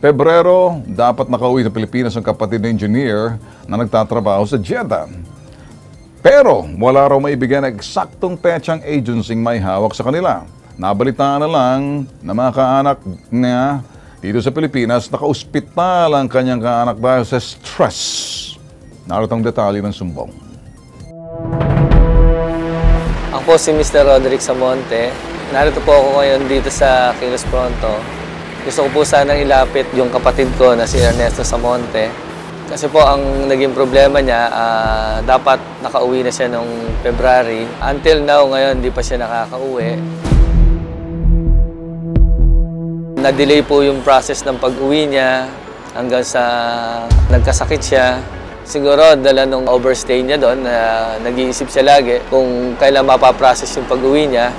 Pebrero, dapat nakauwi sa Pilipinas ang kapatid na engineer na nagtatrabaho sa Jeddah. Pero wala raw maibigay na eksaktong petsang agency may hawak sa kanila. Nabalitaan na lang na mga kaanak niya dito sa Pilipinas, naka-ospital ang kanyang kaanak dahil sa stress. Narito ang detalye ng sumbong. Ako po si Mr. Roderick Samonte. Narito po ako ngayon dito sa Kilos Pronto. Gusto ko po sanang ilapit yung kapatid ko na si Ernesto Samonte. Kasi po ang naging problema niya, dapat nakauwi na siya noong February. Until now, ngayon, di pa siya nakakauwi. Na-delay po yung process ng pag-uwi niya hanggang sa nagkasakit siya. Siguro dala nung overstay niya doon, nag-iisip siya lagi kung kailan mapaprocess yung pag-uwi niya.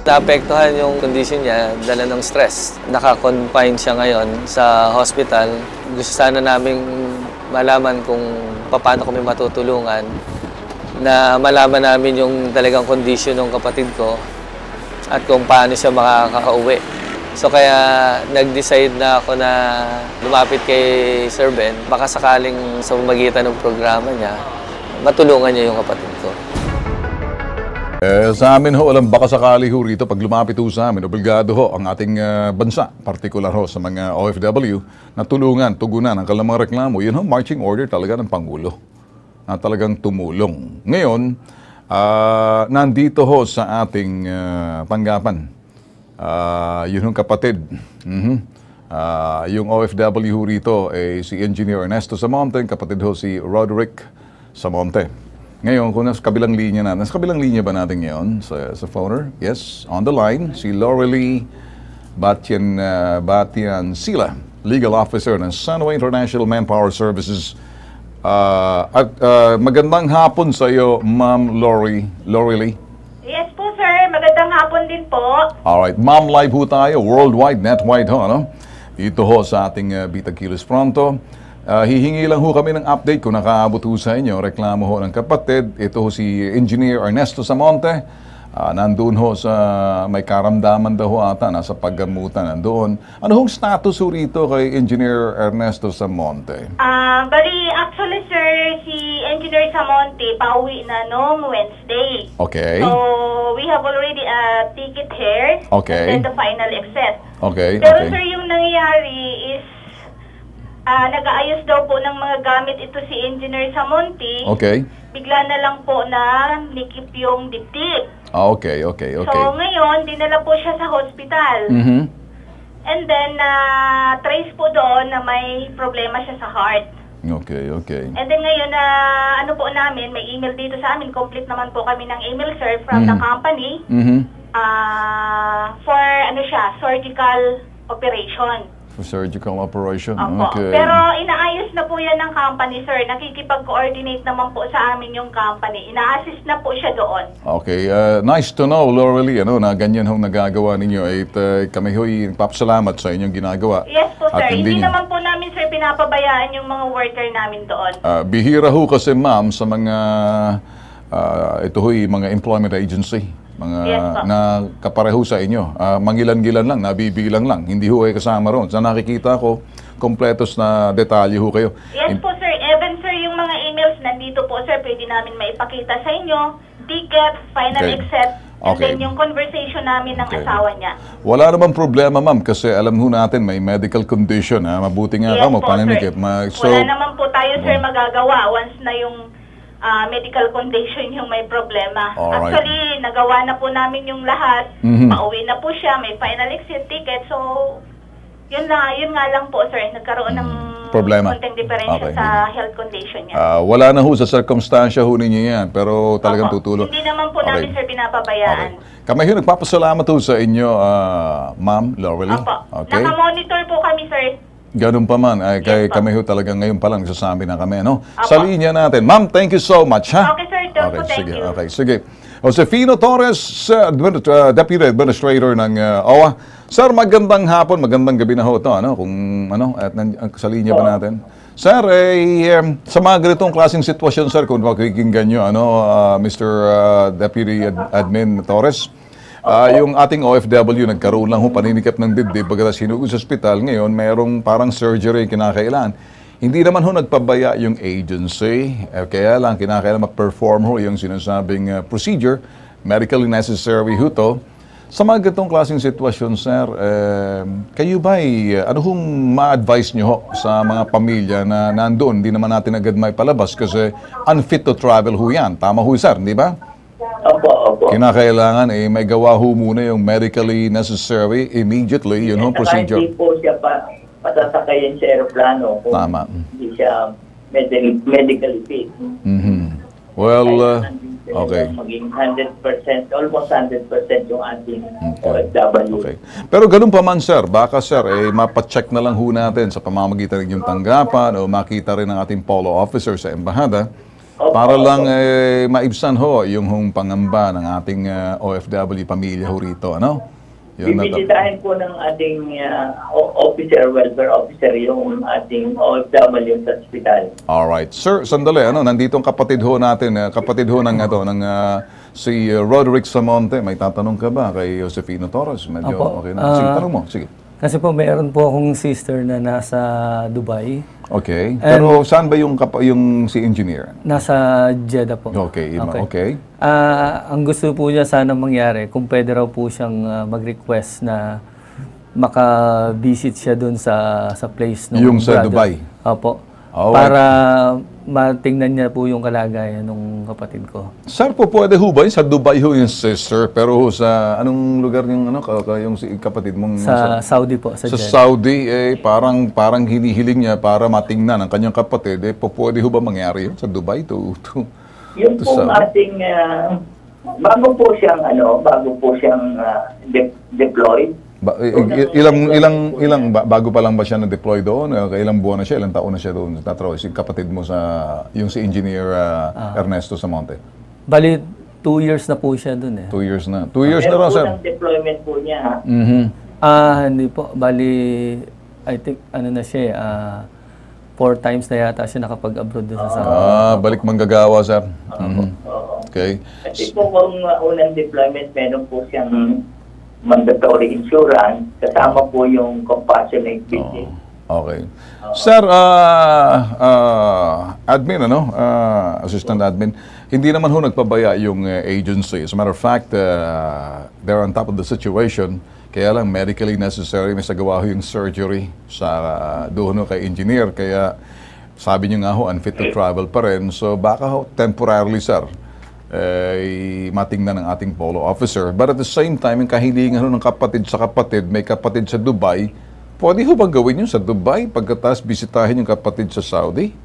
Naapektuhan yung condition niya, dala ng stress. Naka-confine siya ngayon sa hospital. Gusto sana naming malaman kung paano kami matutulungan na malaman namin yung talagang condition ng kapatid ko at kung paano siya makakauwi. So kaya nag-decide na ako na lumapit kay Sir Ben. Baka sakaling sa pamamagitan ng programa niya, matulungan niya yung kapatid ko. Sa amin ho, alam baka sakali ho rito, pag lumapit ho sa amin, obligado ho ang ating bansa, partikular ho sa mga OFW, na tulungan, tugunan ang kalamang reklamo. Yun ho, marching order talaga ng Pangulo na talagang tumulong. Ngayon, nandito ho sa ating tanggapan, yun ho kapatid. Yung OFW ho rito, si Engineer Ernesto Samonte, kapatid ho si Roderick Samonte. Ngayon, kung nasa kabilang linya na, nasa kabilang linya ba natin ngayon sa phoner? Yes, on the line, si Lorelie Batian Sila, Legal Officer ng Sunway International Manpower Services. Magandang hapon sa iyo, Ma'am Lorelie. Yes po, sir. Magandang hapon din po. Alright, Ma'am, live ho tayo, worldwide, netwide ho, no? Dito ho sa ating Bitag Kilos Pronto. Hihingi lang ho kami ng update kung nakaabot ho sa inyo, reklamo ho ng kapatid. Ito ho si Engineer Ernesto Samonte. Nandun ho sa may karamdaman daw ho ata, nasa paggamutan nandoon. Ano hong status ho rito kay Engineer Ernesto Samonte? Bali, actually sir, si Engineer Samonte pauwi na noong Wednesday. Okay. So, we have already a ticket here. Okay. And then the final exit. Okay. Pero sir, yung nangyayari is nag-aayos daw po ng mga gamit ito si Engineer Samonte. Okay. Bigla na lang po na nikip yung dibdib. Okay. So ngayon, dinala po siya sa hospital. And then, trace po doon na may problema siya sa heart. Okay. And then ngayon, ano po namin, may email dito sa amin. Complete naman po kami ng email, sir, from the company. For, surgical operation. For surgical operation. Opo. Okay. Pero inaayos na po yan ng company, sir. Nakikipag-coordinate naman po sa amin yung company. Ina-assist na po siya doon. Okay. Nice to know, Lorelie, na ganyan hong nagagawa ninyo. Kami ho'y nagpapasalamat sa inyong ginagawa. Yes po, sir. At Hindi naman po namin, sir, pinapabayaan yung mga worker namin doon. Bihira ho kasi, ma'am, sa mga, ito ho'y mga employment agency. Mga na kapareho sa inyo. Mangilan-gilan lang, nabibilang lang. Hindi ho kasama ron. Sa nakikita ko, kompletos na detalye ho kayo. Yes po, sir. Even, sir, yung mga emails nandito po, sir, pwede namin maipakita sa inyo. Ticket, final exit, and then yung conversation namin ng asawa niya. Wala namang problema, ma'am, kasi alam ho natin may medical condition. Mabuti nga ka mo, pananikip. Wala naman po tayo, sir, magagawa once na yung medical condition yung may problema. Alright. Actually, nagawa na po namin yung lahat. Pauwi na po siya, may final exit ticket. So, yun nga lang po, sir. Nagkaroon ng problema. konting diferensya sa health condition niya. Wala na ho sa circumstansya ho ninyo yan, pero talagang tutulong. Hindi naman po namin, sir, pinapabayaan. Kami ho, nagpapasalamat ho sa inyo, Ma'am Lorelie. Okay. Naka-monitor po kami, sir. Ganun pa man, kami ho talagang ngayon pa lang nagsasabi na kami, Sa linya natin. Ma'am, thank you so much, ha? Okay, sir. Thank you. Okay, sige. Josefino Torres, Deputy Administrator ng OWA. Sir, magandang hapon, magandang gabi na ho ito, at sa linya ba natin? Sir, sa mga ganitong klaseng sitwasyon, sir, kung makikinggan nyo, Mr. Deputy Admin Torres, Yung ating OFW, nagkaroon lang ho paninikap ng dibdib, pagkatapos hinugod sa ospital, ngayon merong parang surgery kinakailan. Hindi naman ho nagpabaya yung agency, kaya lang kinakailan mag-perform ho yung sinasabing procedure, medically necessary ho to. Sa mga ganitong klaseng sitwasyon, sir, kayo ba ano hong ma-advise nyo ho sa mga pamilya na nandoon? Hindi naman natin agad may palabas kasi unfit to travel ho yan. Tama ho, sir, di ba? Opo. Kinakailangan may gawa ho muna yung medically necessary immediately, yun ho, procedure. Hindi po siya patasakayin sa aeroplano kung Tama. hindi siya medically fit. Well, okay. Maging 100%, almost 100% yung ating OFW. Okay. Pero ganun pa man, sir, baka sir, mapacheck na lang ho natin sa pamamagitan ng yung tanggapan o makita rin ng ating polo officer sa embahada para lang maibsan ho yung hong pangamba ng ating OFW pamilya ho rito, ano? Bibisitahin po ng ating welfare officer, yung ating OFW sa hospital. Alright. Sir, sandali, nandito ang kapatid ho natin, si Roderick Samonte. May tatanong ka ba kay Josefino Torres? Medyo okay na. Sige, tanong mo. Sige. Kasi po meron po akong sister na nasa Dubai. Okay. Pero saan ba yung si engineer? Nasa Jeddah po. Okay. Ang gusto po niya sana mangyari, kung pwede raw po siyang mag-request na maka-visit siya dun sa place ng yung sa Dubai? Opo. Alright. Para matingnan niya po yung kalagayan ng kapatid ko. Sir, po pwede ho ba sa Dubai ho yung sister? Pero ho sa anong lugar yung yung si kapatid mong Sa Saudi po, sa Jeddah. Jeddah. Saudi, parang hinihiling niya para matingnan ang kanyang kapatid. Po pwede ho ba mangyari yun sa Dubai to Yung pong ating bago po siyang deployed. Ilang bago pa lang ba siya na-deploy doon? Ilang buwan na siya? Ilang taon na siya doon? Si kapatid mo yung si Engineer Ernesto Samonte. Bali, 2 years na po siya doon 2 years na. 2 years na raw, sir. Pero deployment po niya. Hindi po. Bali, I think, na siya 4 times na yata siya nakapag-abroad doon sa Saudi. Balik manggagawa, sir. Okay. Kasi po kung unang deployment, meron po siyang mandatory insurance, kasama po yung compassionate visit. Okay. Sir, admin, assistant admin, hindi naman ho nagpabaya yung agency. As a matter of fact, they're on top of the situation. Kaya lang, medically necessary, may sagawa ho yung surgery sa doon kay engineer. Kaya sabi niyo nga ho, unfit to travel pa rin. So baka ho, temporarily, sir, matingnan ng ating polo officer. But at the same time, yung kahilingan ng kapatid sa kapatid, may kapatid sa Dubai, pwede ho bang gawin yun sa Dubai pagkatapos bisitahin yung kapatid sa Saudi?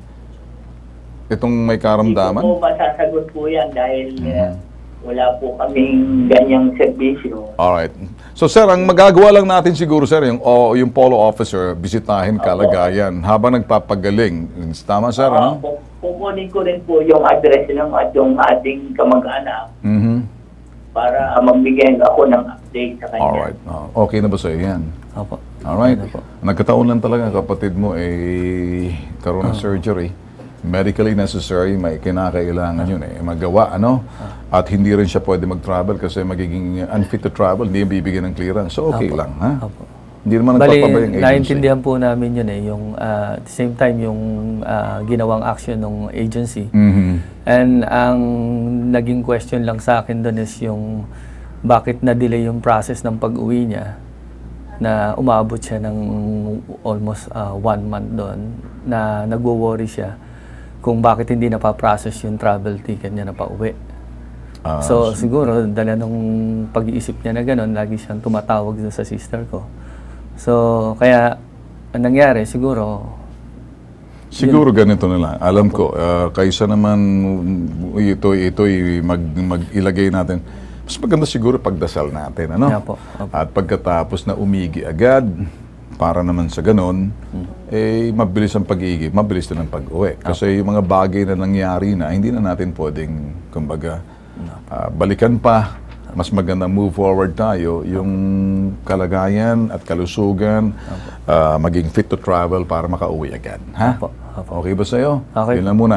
Itong may karamdaman? Hindi po masasagot po yan dahil wala po kaming ganyang serbisyo. Alright. So sir, ang magagawa lang natin siguro, sir, yung polo officer, bisitahin kalagayan habang nagpapagaling. Tama, sir? Kukunin ko rin po yung address ng ating kamag-anak para magbigay ako ng update sa kanya. Alright. Okay na ba sa'yo yan? Opo. Alright. Nagkataon lang talaga kapatid mo karoon ng surgery. Medically necessary, may kinakailangan yun magawa, At hindi rin siya pwede mag-travel kasi magiging unfit to travel, hindi yung bibigyan ng clearance. So okay lang, ha? Opo. Hindi naman nagpapabay yung agency. Naintindihan po namin yun yung at the same time yung ginawang action ng agency. And ang naging question lang sa akin doon is yung bakit na-delay yung process ng pag-uwi niya na umabot siya ng almost 1 month doon na nagwo-worry siya kung bakit hindi napaprocess yung travel ticket niya na pauwi. So siguro dala nung pag-iisip niya na gano'n, lagi siyang tumatawag doon sa sister ko. So kaya ang nangyari siguro ganito na lang. Alam ko, kaysa naman ito'y mag-ilagay natin. Mas maganda siguro pagdasal natin, Opo. At pagkatapos na umigi agad, para naman sa ganon, mabilis ang pag-iigi, mabilis din ang pag-uwi. Kasi yung mga bagay na nangyari na, hindi na natin pwedeng, kumbaga, balikan pa. Mas maganda move forward tayo, yung kalagayan at kalusugan, maging fit to travel para makauwi agad. Ha? Opo. Okay ba sa'yo? Okay. Yun lang muna.